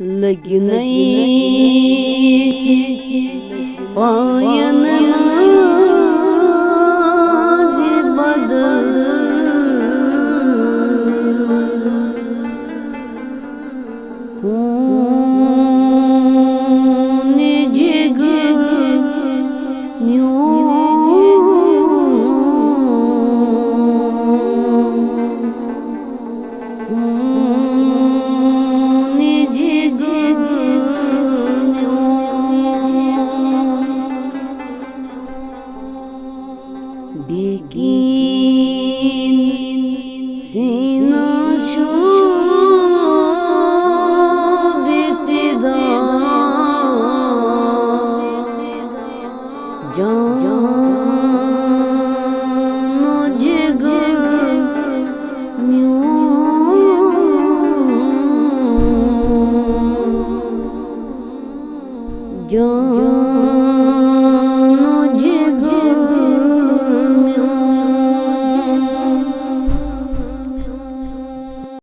लगी नहीं पायन माज बदल खून जिगर बिगिन सीना शोभितदा जानो जिगर म्यूं